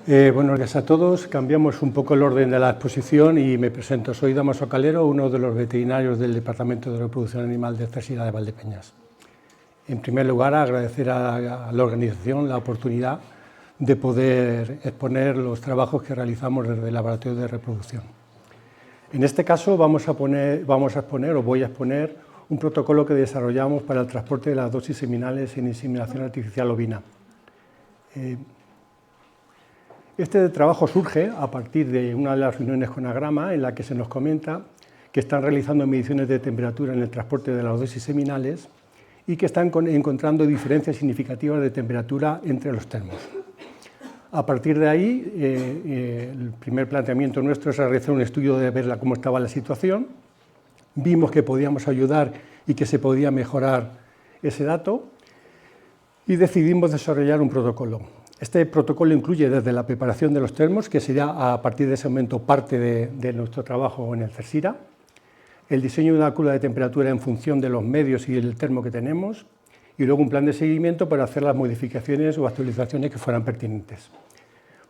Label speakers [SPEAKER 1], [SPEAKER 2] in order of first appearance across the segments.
[SPEAKER 1] Buenos días a todos. Cambiamos un poco el orden de la exposición y me presento. Soy Dámaso Calero, uno de los veterinarios del Departamento de Reproducción Animal de CSIRA de Valdepeñas. En primer lugar, agradecer a la organización la oportunidad de poder exponer los trabajos que realizamos desde el laboratorio de reproducción. En este caso voy a exponer un protocolo que desarrollamos para el transporte de las dosis seminales en inseminación artificial ovina. Este trabajo surge a partir de una de las reuniones con Agrama, en la que se nos comenta que están realizando mediciones de temperatura en el transporte de las dosis seminales y que están encontrando diferencias significativas de temperatura entre los termos. A partir de ahí, el primer planteamiento nuestro es realizar un estudio de ver cómo estaba la situación. Vimos que podíamos ayudar y que se podía mejorar ese dato y decidimos desarrollar un protocolo. Este protocolo incluye desde la preparación de los termos, que será a partir de ese momento parte de nuestro trabajo en el CSIRA, el diseño de una curva de temperatura en función de los medios y el termo que tenemos, y luego un plan de seguimiento para hacer las modificaciones o actualizaciones que fueran pertinentes.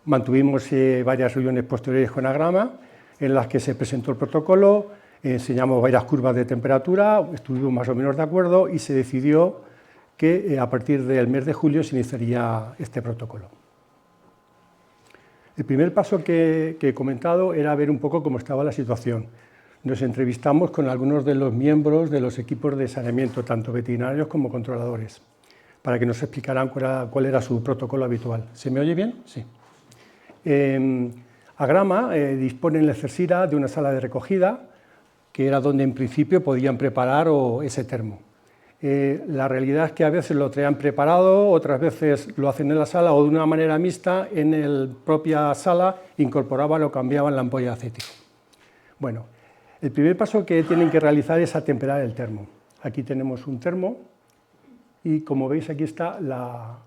[SPEAKER 1] Mantuvimos varias reuniones posteriores con Agrama, en las que se presentó el protocolo, enseñamos varias curvas de temperatura, estuvimos más o menos de acuerdo y se decidió que a partir del mes de julio se iniciaría este protocolo. El primer paso que he comentado era ver un poco cómo estaba la situación. Nos entrevistamos con algunos de los miembros de los equipos de saneamiento, tanto veterinarios como controladores, para que nos explicaran cuál era su protocolo habitual. ¿Se me oye bien? Sí. Agrama dispone en el CSIRA de una sala de recogida, que era donde en principio podían preparar ese termo. La realidad es que a veces lo traían preparado, otras veces lo hacen en la sala o de una manera mixta, en la propia sala incorporaban o cambiaban la ampolla de acético. Bueno, el primer paso que tienen que realizar es atemperar el termo. Aquí tenemos un termo y como veis aquí está la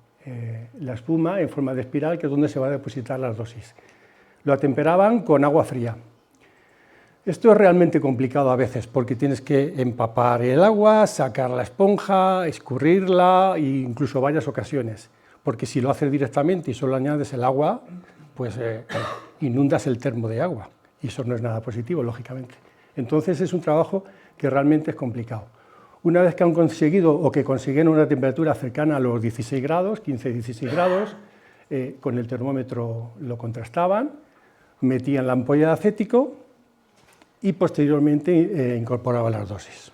[SPEAKER 1] espuma en forma de espiral, que es donde se va a depositar las dosis. Lo atemperaban con agua fría. Esto es realmente complicado a veces porque tienes que empapar el agua, sacar la esponja, escurrirla e incluso varias ocasiones, porque si lo haces directamente y solo añades el agua, pues inundas el termo de agua y eso no es nada positivo, lógicamente. Entonces es un trabajo que realmente es complicado. Una vez que han conseguido o que consiguieron una temperatura cercana a los 16 grados, 15-16 grados, con el termómetro lo contrastaban, metían la ampolla de acético y posteriormente incorporaba las dosis.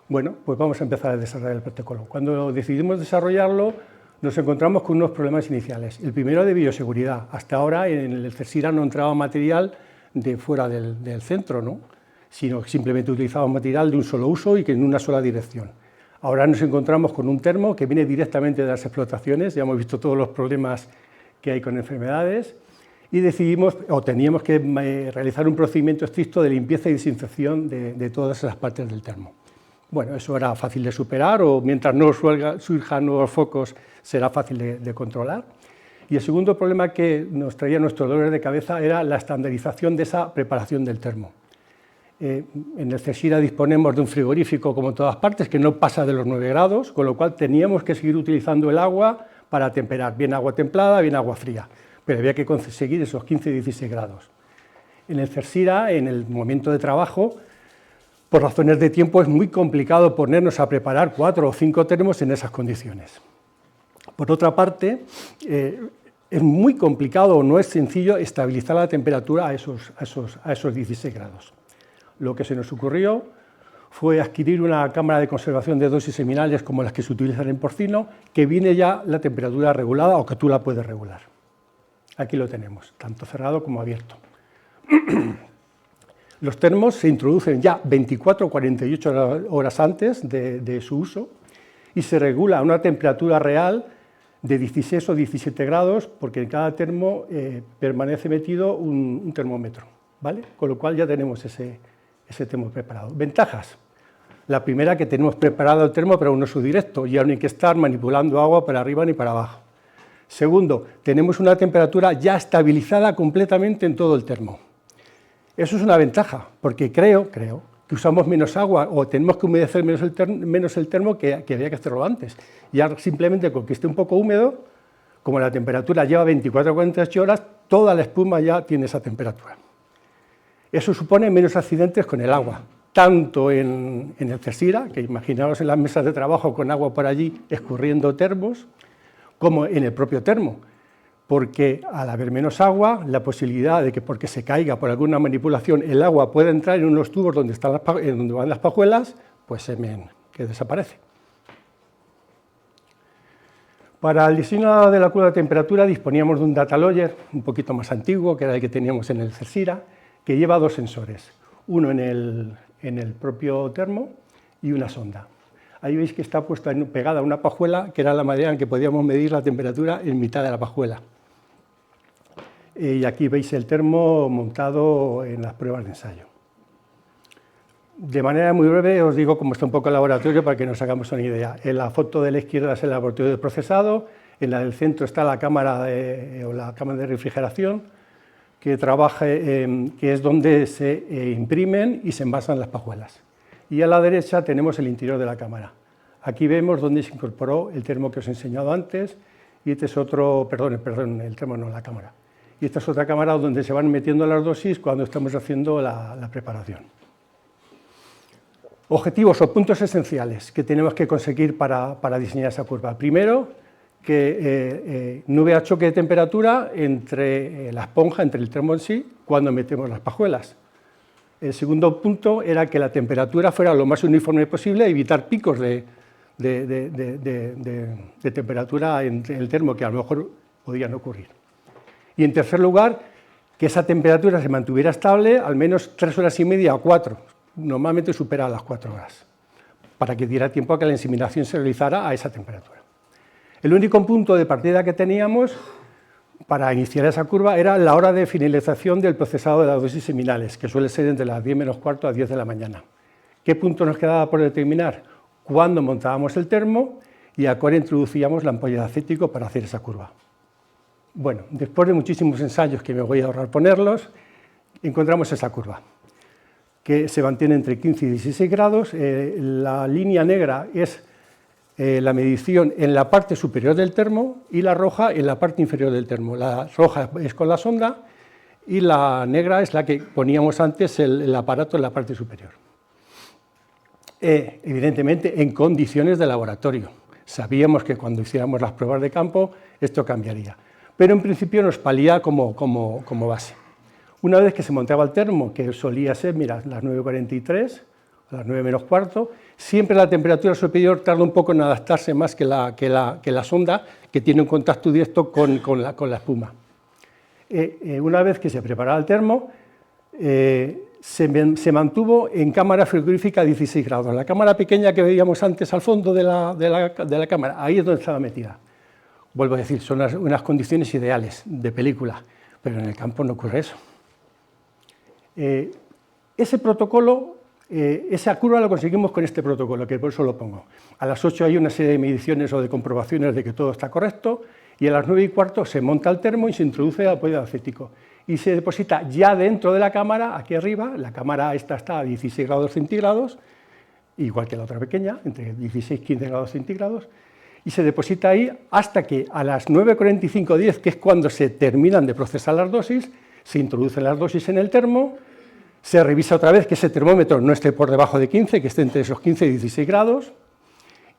[SPEAKER 1] Bueno, pues vamos a empezar a desarrollar el protocolo. Cuando decidimos desarrollarlo, nos encontramos con unos problemas iniciales. El primero de bioseguridad. Hasta ahora en el CSIRA no entraba material de fuera del centro, ¿no? Sino que simplemente utilizábamos material de un solo uso y que en una sola dirección. Ahora nos encontramos con un termo que viene directamente de las explotaciones, ya hemos visto todos los problemas que hay con enfermedades, y decidimos, o teníamos que realizar un procedimiento estricto de limpieza y desinfección de todas esas partes del termo. Bueno, eso era fácil de superar, o mientras no surjan nuevos focos será fácil de controlar. Y el segundo problema que nos traía nuestro dolor de cabeza era la estandarización de esa preparación del termo. En el CSIRA disponemos de un frigorífico, como en todas partes, que no pasa de los 9 grados, con lo cual teníamos que seguir utilizando el agua para temperar, bien agua templada, bien agua fría, pero había que conseguir esos 15-16 grados. En el CSIRA, en el momento de trabajo, por razones de tiempo es muy complicado ponernos a preparar 4 o 5 termos en esas condiciones. Por otra parte, es muy complicado o no es sencillo estabilizar la temperatura a esos 16 grados. Lo que se nos ocurrió fue adquirir una cámara de conservación de dosis seminales como las que se utilizan en porcino, que viene ya la temperatura regulada o que tú la puedes regular. Aquí lo tenemos, tanto cerrado como abierto. Los termos se introducen ya 24 o 48 horas antes de su uso y se regula a una temperatura real de 16 o 17 grados, porque en cada termo permanece metido un termómetro, ¿vale? Con lo cual ya tenemos ese termo preparado. Ventajas. La primera, que tenemos preparado el termo para un uso directo, ya no hay que estar manipulando agua para arriba ni para abajo. Segundo, tenemos una temperatura ya estabilizada completamente en todo el termo. Eso es una ventaja, porque creo que usamos menos agua o tenemos que humedecer menos el termo que había que hacerlo antes. Ya simplemente con que esté un poco húmedo, Como la temperatura lleva 24 o 48 horas, toda la espuma ya tiene esa temperatura. Eso supone menos accidentes con el agua, tanto en el CESIRA, que imaginaos en las mesas de trabajo con agua por allí escurriendo termos, como en el propio termo, porque al haber menos agua, la posibilidad de que porque se caiga por alguna manipulación el agua pueda entrar en unos tubos donde van las pajuelas, pues que desaparece. Para el diseño de la curva de temperatura disponíamos de un data logger un poquito más antiguo, que era el que teníamos en el CESIRA, que lleva dos sensores, uno en el propio termo y una sonda. Ahí veis que está puesta pegada a una pajuela, que era la manera en que podíamos medir la temperatura en mitad de la pajuela. Y aquí veis el termo montado en las pruebas de ensayo. De manera muy breve os digo cómo está un poco el laboratorio para que nos hagamos una idea. En la foto de la izquierda es el laboratorio de procesado, en la del centro está la cámara de refrigeración, que es donde se imprimen y se envasan las pajuelas. Y a la derecha tenemos el interior de la cámara. Aquí vemos dónde se incorporó el termo que os he enseñado antes, y este es otro, perdón, el termo no, la cámara. Y esta es otra cámara donde se van metiendo las dosis cuando estamos haciendo la preparación. Objetivos o puntos esenciales que tenemos que conseguir para diseñar esa curva. Primero, que no hubiera choque de temperatura entre la esponja, entre el termo en sí, cuando metemos las pajuelas. El segundo punto era que la temperatura fuera lo más uniforme posible, evitar picos de temperatura en el termo que a lo mejor podían ocurrir. Y en tercer lugar, que esa temperatura se mantuviera estable al menos 3 horas y media o 4, normalmente supera las 4 horas, para que diera tiempo a que la inseminación se realizara a esa temperatura. El único punto de partida que teníamos para iniciar esa curva era la hora de finalización del procesado de las dosis seminales, que suele ser entre las 10 menos cuarto a 10 de la mañana. ¿Qué punto nos quedaba por determinar? Cuándo montábamos el termo y a qué hora introducíamos la ampolla de acético para hacer esa curva. Bueno, después de muchísimos ensayos que me voy a ahorrar ponerlos, encontramos esa curva, que se mantiene entre 15 y 16 grados. La línea negra es la medición en la parte superior del termo y la roja en la parte inferior del termo. La roja es con la sonda y la negra es la que poníamos antes el aparato en la parte superior. Evidentemente en condiciones de laboratorio. Sabíamos que cuando hiciéramos las pruebas de campo esto cambiaría, pero en principio nos valía como base. Una vez que se montaba el termo, que solía ser, mira, las 9:43, las 9 menos cuarto, siempre la temperatura superior tarda un poco en adaptarse más que la sonda, que tiene un contacto directo con la espuma. Una vez que se preparaba el termo, se mantuvo en cámara frigorífica a 16 grados. La cámara pequeña que veíamos antes al fondo de la cámara, ahí es donde estaba metida. Vuelvo a decir, son unas condiciones ideales de película, pero en el campo no ocurre eso. Ese protocolo, esa curva la conseguimos con este protocolo, que por eso lo pongo. A las 8 hay una serie de mediciones o de comprobaciones de que todo está correcto, y a las 9:15 se monta el termo y se introduce el apoyo acético. Y se deposita ya dentro de la cámara, aquí arriba. La cámara esta está a 16 grados centígrados, igual que la otra pequeña, entre 16 y 15 grados centígrados, y se deposita ahí hasta que a las 9:45 o 10, que es cuando se terminan de procesar las dosis, se introducen las dosis en el termo, se revisa otra vez que ese termómetro no esté por debajo de 15, que esté entre esos 15 y 16 grados,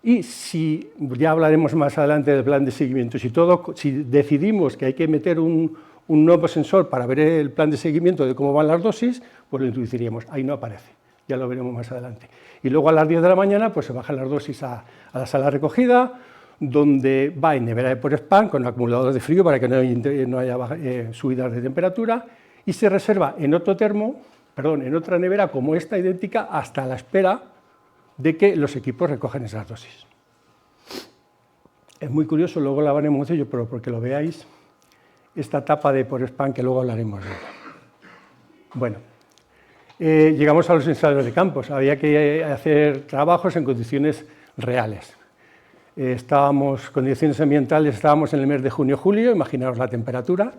[SPEAKER 1] y si, ya hablaremos más adelante del plan de seguimiento, si decidimos que hay que meter un nuevo sensor para ver el plan de seguimiento de cómo van las dosis, pues lo introduciríamos. Ahí no aparece, ya lo veremos más adelante. Y luego a las 10 de la mañana pues se bajan las dosis a la sala de recogida, donde va en nevera de por spam con acumuladores de frío para que no haya subidas de temperatura, y se reserva en en otra nevera como esta idéntica, hasta la espera de que los equipos recojan esas dosis. Es muy curioso, luego la veremos ello, pero porque lo veáis, esta tapa de por spam que luego hablaremos de ella. Bueno, llegamos a los ensayos de campos. Había que hacer trabajos en condiciones reales. Condiciones ambientales, estábamos en el mes de junio-julio, imaginaos la temperatura.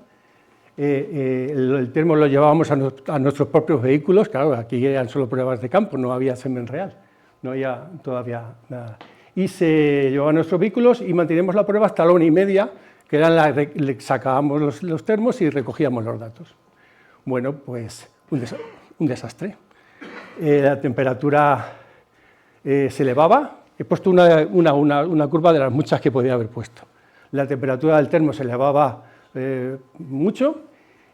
[SPEAKER 1] El termo lo llevábamos a nuestros propios vehículos, claro, aquí eran solo pruebas de campo, no había semen real, no había todavía nada. Y se llevaba a nuestros vehículos y manteníamos la prueba hasta la 1:30, que eran sacábamos los termos y recogíamos los datos. Bueno, pues un desastre. La temperatura se elevaba. He puesto una curva de las muchas que podía haber puesto. La temperatura del termo se elevaba mucho,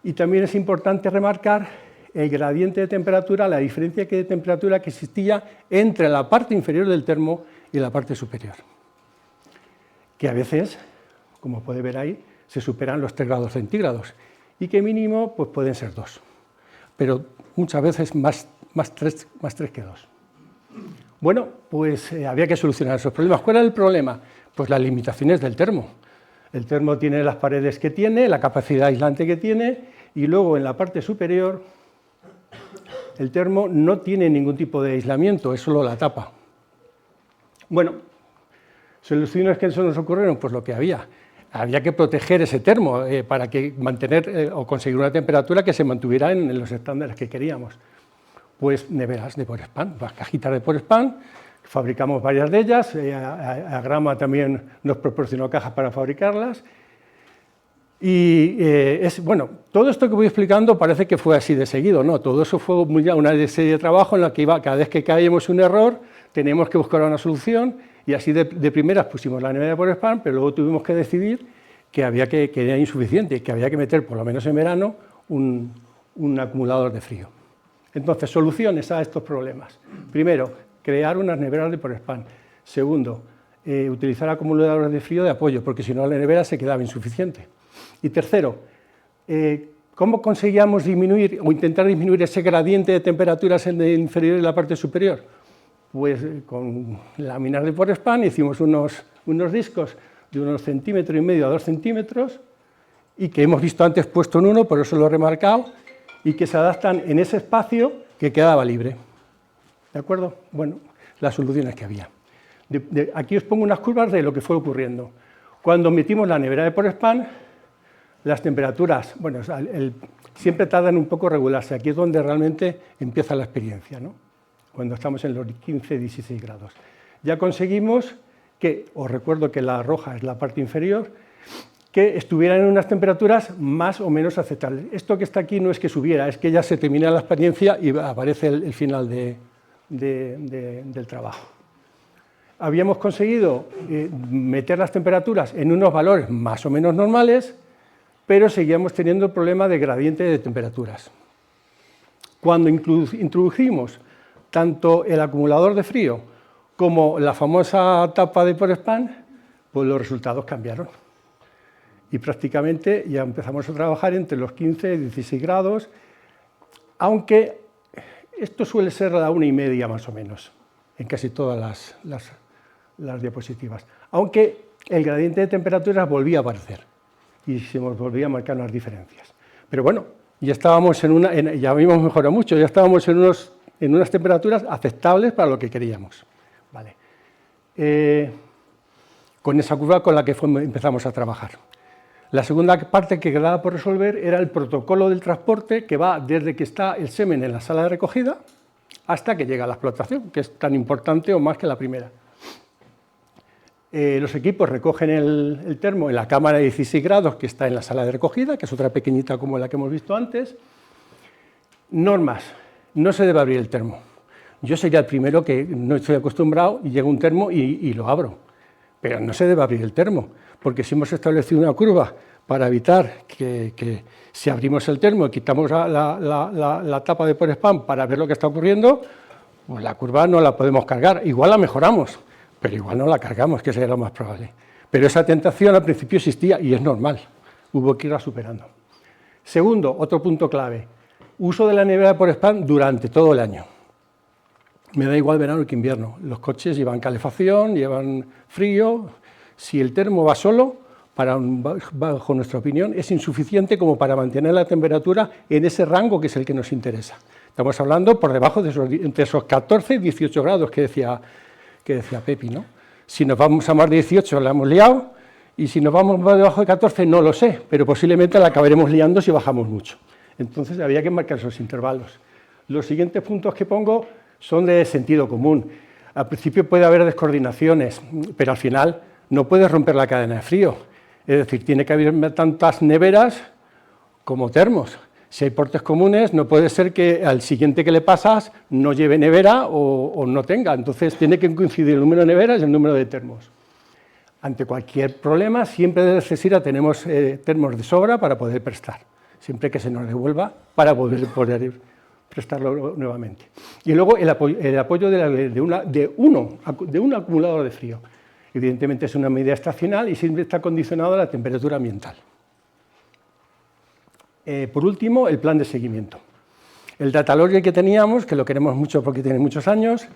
[SPEAKER 1] y también es importante remarcar el gradiente de temperatura, la diferencia de temperatura que existía entre la parte inferior del termo y la parte superior, que a veces, como puede ver ahí, se superan los 3 grados centígrados, y que mínimo pues pueden ser 2, pero muchas veces más 3 que 2. Bueno, pues había que solucionar esos problemas. ¿Cuál era el problema? Pues las limitaciones del termo. El termo tiene las paredes que tiene, la capacidad aislante que tiene, y luego en la parte superior el termo no tiene ningún tipo de aislamiento, es solo la tapa. Bueno, soluciones que eso nos ocurrieron, pues lo que había. Había que proteger ese termo para que mantener o conseguir una temperatura que se mantuviera en los estándares que queríamos. Pues neveras de Porespan, cajitas de Porespan, fabricamos varias de ellas, Agrama también nos proporcionó cajas para fabricarlas. Y bueno, todo esto que voy explicando parece que fue así de seguido, ¿no? Todo eso fue una serie de trabajo en la que cada vez que caíamos un error, teníamos que buscar una solución, y así de primeras pusimos la nevera de Porespan, pero luego tuvimos que decidir que era insuficiente, que había que meter, por lo menos en verano, un acumulador de frío. Entonces, soluciones a estos problemas. Primero, crear unas neveras de Porespan. Segundo, utilizar acumuladores de frío de apoyo, porque si no la nevera se quedaba insuficiente. Y tercero, ¿cómo conseguíamos disminuir o intentar disminuir ese gradiente de temperaturas en el inferior y en la parte superior? Pues con láminas de Porespan hicimos unos discos de unos 1,5 centímetros a 2 centímetros, y que hemos visto antes puesto en uno, por eso lo he remarcado, y que se adaptan en ese espacio que quedaba libre. ¿De acuerdo? Bueno, las soluciones que había. Aquí os pongo unas curvas de lo que fue ocurriendo. Cuando metimos la nevera de Porespan, las temperaturas, bueno, siempre tardan un poco en regularse. Aquí es donde realmente empieza la experiencia, ¿no? Cuando estamos en los 15, 16 grados. Ya conseguimos que, os recuerdo que la roja es la parte inferior, que estuvieran en unas temperaturas más o menos aceptables. Esto que está aquí no es que subiera, es que ya se termina la experiencia y aparece el final del trabajo. Habíamos conseguido meter las temperaturas en unos valores más o menos normales, pero seguíamos teniendo el problema de gradiente de temperaturas. Cuando introdujimos tanto el acumulador de frío como la famosa tapa de Porespan, pues los resultados cambiaron. Y prácticamente ya empezamos a trabajar entre los 15 y 16 grados, aunque esto suele ser a la 1,5 más o menos, en casi todas las diapositivas. Aunque el gradiente de temperaturas volvía a aparecer y se nos volvía a marcar unas diferencias. Pero bueno, ya estábamos ya habíamos mejorado mucho, ya estábamos en unas temperaturas aceptables para lo que queríamos. Vale. Con esa curva con la que empezamos a trabajar. La segunda parte que quedaba por resolver era el protocolo del transporte, que va desde que está el semen en la sala de recogida hasta que llega a la explotación, que es tan importante o más que la primera. Los equipos recogen el termo en la cámara de 16 grados que está en la sala de recogida, que es otra pequeñita como la que hemos visto antes. Normas: no se debe abrir el termo. Yo sería el primero que no estoy acostumbrado y llega un termo y lo abro, pero no se debe abrir el termo, porque si hemos establecido una curva para evitar que si abrimos el termo y quitamos la tapa de Porespan para ver lo que está ocurriendo, pues la curva no la podemos cargar. Igual la mejoramos, pero igual no la cargamos, que sería lo más probable. Pero esa tentación al principio existía y es normal, hubo que irla superando. Segundo, otro punto clave: uso de la nevera de Porespan durante todo el año. Me da igual verano que invierno. Los coches llevan calefacción, llevan frío. Si el termo va solo, bajo nuestra opinión, es insuficiente como para mantener la temperatura en ese rango que es el que nos interesa. Estamos hablando por debajo de entre esos 14 y 18 grados que decía Pepi, ¿no? Si nos vamos a más de 18 la hemos liado, y si nos vamos más debajo de 14 no lo sé, pero posiblemente la acabaremos liando si bajamos mucho. Entonces había que marcar esos intervalos. Los siguientes puntos que pongo son de sentido común. Al principio puede haber descoordinaciones, pero al final no puedes romper la cadena de frío. Es decir, tiene que haber tantas neveras como termos. Si hay portes comunes, no puede ser que al siguiente que le pasas no lleve nevera o no tenga. Entonces, tiene que coincidir el número de neveras y el número de termos. Ante cualquier problema, siempre de necesidad tenemos termos de sobra para poder prestar, siempre que se nos devuelva para poder prestarlo nuevamente. Y luego el apoyo de un acumulador de frío. Evidentemente es una medida estacional y siempre está condicionado a la temperatura ambiental. Por último, el plan de seguimiento. El data logger que teníamos, que lo queremos mucho porque tiene muchos años,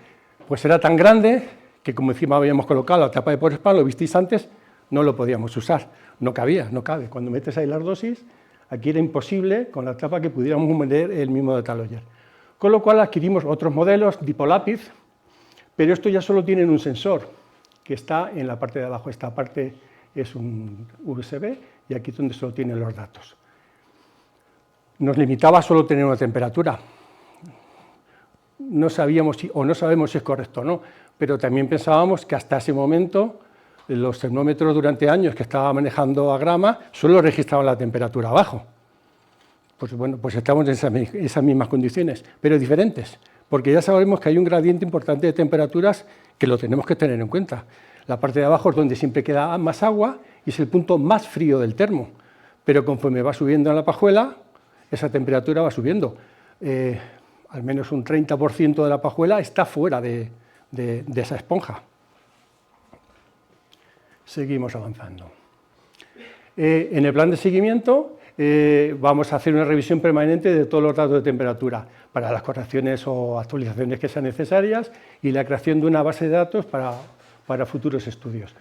[SPEAKER 1] pues era tan grande que como encima habíamos colocado la tapa de PowerSpan, lo visteis antes, no lo podíamos usar, no cabe. Cuando metes ahí las dosis, aquí era imposible con la tapa que pudiéramos meter el mismo data logger. Con lo cual adquirimos otros modelos tipo lápiz, pero estos ya solo tienen un sensor, que está en la parte de abajo. Esta parte es un USB y aquí es donde solo tienen los datos. Nos limitaba a solo tener una temperatura. No sabíamos no sabemos si es correcto o no, pero también pensábamos que hasta ese momento los termómetros durante años que estaba manejando a grama solo registraban la temperatura abajo. Pues bueno, pues estamos en esas mismas condiciones, pero diferentes, porque ya sabemos que hay un gradiente importante de temperaturas que lo tenemos que tener en cuenta. La parte de abajo es donde siempre queda más agua y es el punto más frío del termo, pero conforme va subiendo en la pajuela, esa temperatura va subiendo. Al menos un 30% de la pajuela está fuera de esa esponja. Seguimos avanzando. En el plan de seguimiento vamos a hacer una revisión permanente de todos los datos de temperatura para las correcciones o actualizaciones que sean necesarias y la creación de una base de datos para futuros estudios.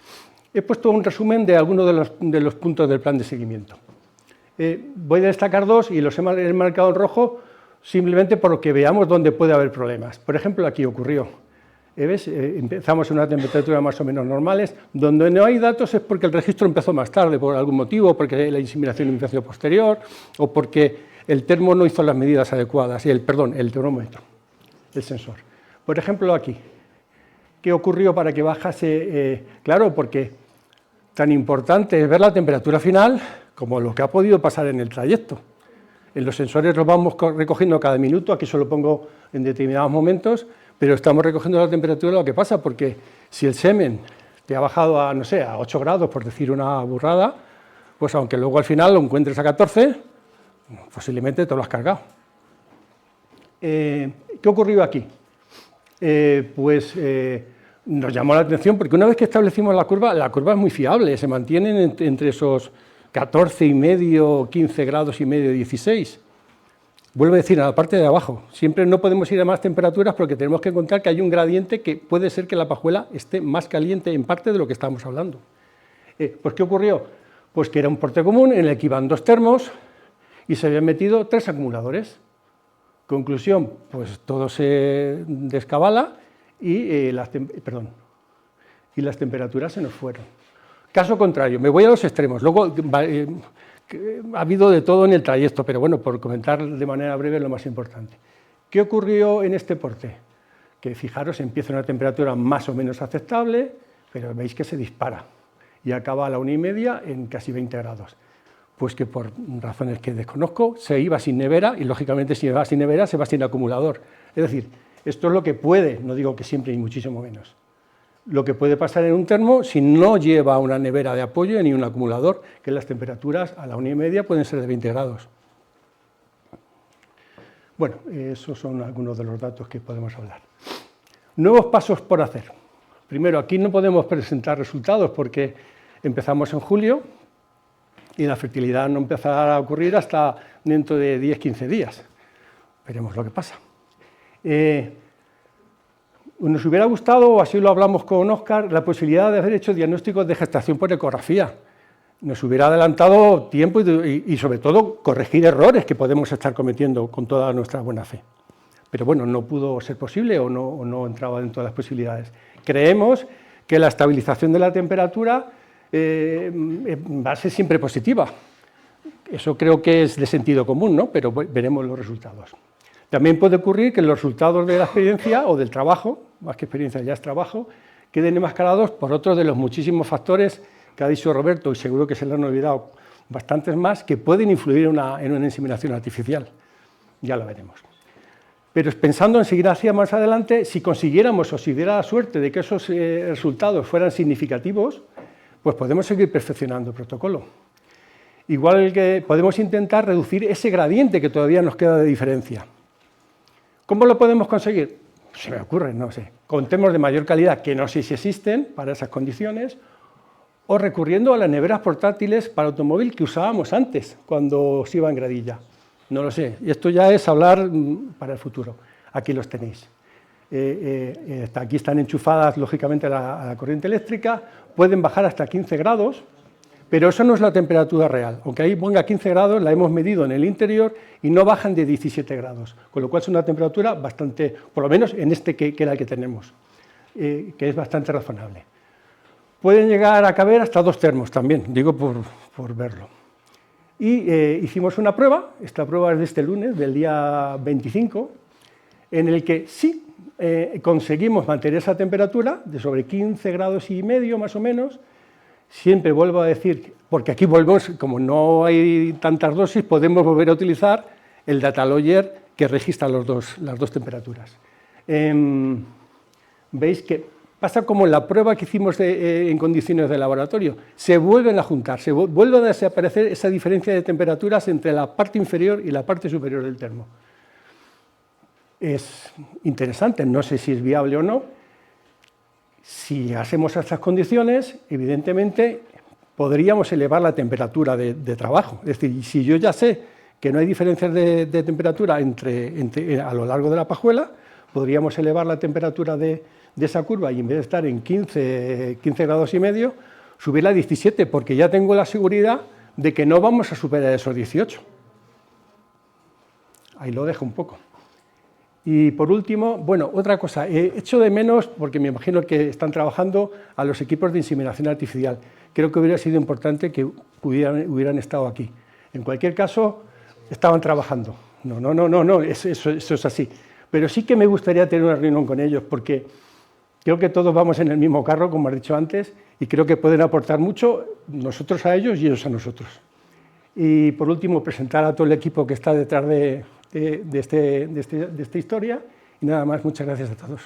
[SPEAKER 1] He puesto un resumen de algunos de los puntos del plan de seguimiento. Voy a destacar dos y los he marcado en rojo simplemente porque veamos dónde puede haber problemas. Por ejemplo, aquí ocurrió. ¿Ves? Empezamos en una temperatura más o menos normales. Donde no hay datos es porque el registro empezó más tarde, por algún motivo, porque la inseminación empezó posterior o porque el termo no hizo las medidas adecuadas, el termómetro, el sensor. Por ejemplo, aquí. ¿Qué ocurrió para que bajase? Claro, porque tan importante es ver la temperatura final como lo que ha podido pasar en el trayecto. En los sensores los vamos recogiendo cada minuto, aquí solo pongo en determinados momentos, pero estamos recogiendo la temperatura de lo que pasa, porque si el semen te ha bajado a, no sé, a 8 grados, por decir una burrada, pues aunque luego al final lo encuentres a 14, posiblemente te lo has cargado. ¿Qué ocurrió aquí? Nos llamó la atención porque una vez que establecimos la curva es muy fiable, se mantienen entre esos 14,5, 15 grados y medio, 16. Vuelvo a decir, a la parte de abajo, siempre no podemos ir a más temperaturas porque tenemos que encontrar que hay un gradiente que puede ser que la pajuela esté más caliente en parte de lo que estamos hablando. Pues ¿qué ocurrió? Pues que era un porte común en el que iban 2 termos y se habían metido 3 acumuladores. Conclusión, pues todo se descabala y las temperaturas se nos fueron. Caso contrario, me voy a los extremos. Luego ha habido de todo en el trayecto, pero bueno, por comentar de manera breve lo más importante. ¿Qué ocurrió en este porte? Que fijaros, empieza a una temperatura más o menos aceptable, pero veis que se dispara y acaba a la 1:30 en casi 20 grados. Pues que por razones que desconozco se iba sin nevera y lógicamente si va sin nevera se va sin acumulador. Es decir, esto es lo que puede, no digo que siempre y muchísimo menos, lo que puede pasar en un termo si no lleva una nevera de apoyo ni un acumulador, que las temperaturas a la 1:30 pueden ser de 20 grados. Bueno, esos son algunos de los datos que podemos hablar. Nuevos pasos por hacer. Primero, aquí no podemos presentar resultados porque empezamos en julio y la fertilidad no empezará a ocurrir hasta dentro de 10-15 días. Veremos lo que pasa. Nos hubiera gustado, o así lo hablamos con Óscar, la posibilidad de haber hecho diagnósticos de gestación por ecografía. Nos hubiera adelantado tiempo y sobre todo corregir errores que podemos estar cometiendo con toda nuestra buena fe. Pero bueno, no pudo ser posible o no entraba dentro de las posibilidades. Creemos que la estabilización de la temperatura va a ser siempre positiva. Eso creo que es de sentido común, ¿no? Pero veremos los resultados. También puede ocurrir que los resultados de la experiencia o del trabajo, más que experiencia ya es trabajo, queden enmascarados por otros de los muchísimos factores que ha dicho Roberto, y seguro que se le han olvidado bastantes más, que pueden influir en una inseminación artificial. Ya lo veremos. Pero pensando en seguir hacia más adelante, si consiguiéramos o si diera la suerte de que esos resultados fueran significativos, pues podemos seguir perfeccionando el protocolo. Igual que podemos intentar reducir ese gradiente que todavía nos queda de diferencia. ¿Cómo lo podemos conseguir? Se me ocurre, no sé, con termos de mayor calidad que no sé si existen para esas condiciones, o recurriendo a las neveras portátiles para automóvil que usábamos antes, cuando se iba en gradilla. No lo sé, y esto ya es hablar para el futuro. Aquí los tenéis. Aquí están enchufadas, lógicamente, a la corriente eléctrica, pueden bajar hasta 15 grados, pero eso no es la temperatura real. Aunque ahí ponga 15 grados, la hemos medido en el interior y no bajan de 17 grados, con lo cual es una temperatura bastante, por lo menos en este que era el que tenemos, que es bastante razonable. Pueden llegar a caber hasta 2 termos también, digo por verlo. Y hicimos una prueba, esta prueba es de este lunes, del día 25, en el que sí conseguimos mantener esa temperatura de sobre 15 grados y medio más o menos. Siempre vuelvo a decir, porque aquí volvemos, como no hay tantas dosis, podemos volver a utilizar el data logger que registra las dos temperaturas. Veis que pasa como en la prueba que hicimos en condiciones de laboratorio, se vuelven a juntar, se vuelve a desaparecer esa diferencia de temperaturas entre la parte inferior y la parte superior del termo. Es interesante, no sé si es viable o no. Si llegásemos a estas condiciones, evidentemente podríamos elevar la temperatura de trabajo. Es decir, si yo ya sé que no hay diferencias de temperatura a lo largo de la pajuela, podríamos elevar la temperatura de esa curva y en vez de estar en 15 grados y medio, subirla a 17, porque ya tengo la seguridad de que no vamos a superar esos 18. Ahí lo dejo un poco. Y por último, bueno, otra cosa, he hecho de menos, porque me imagino que están trabajando, a los equipos de inseminación artificial. Creo que hubiera sido importante que hubieran estado aquí. En cualquier caso, estaban trabajando. No, eso es así. Pero sí que me gustaría tener una reunión con ellos, porque creo que todos vamos en el mismo carro, como has dicho antes, y creo que pueden aportar mucho, nosotros a ellos y ellos a nosotros. Y por último, presentar a todo el equipo que está detrás de esta historia. Y nada más, muchas gracias a todos.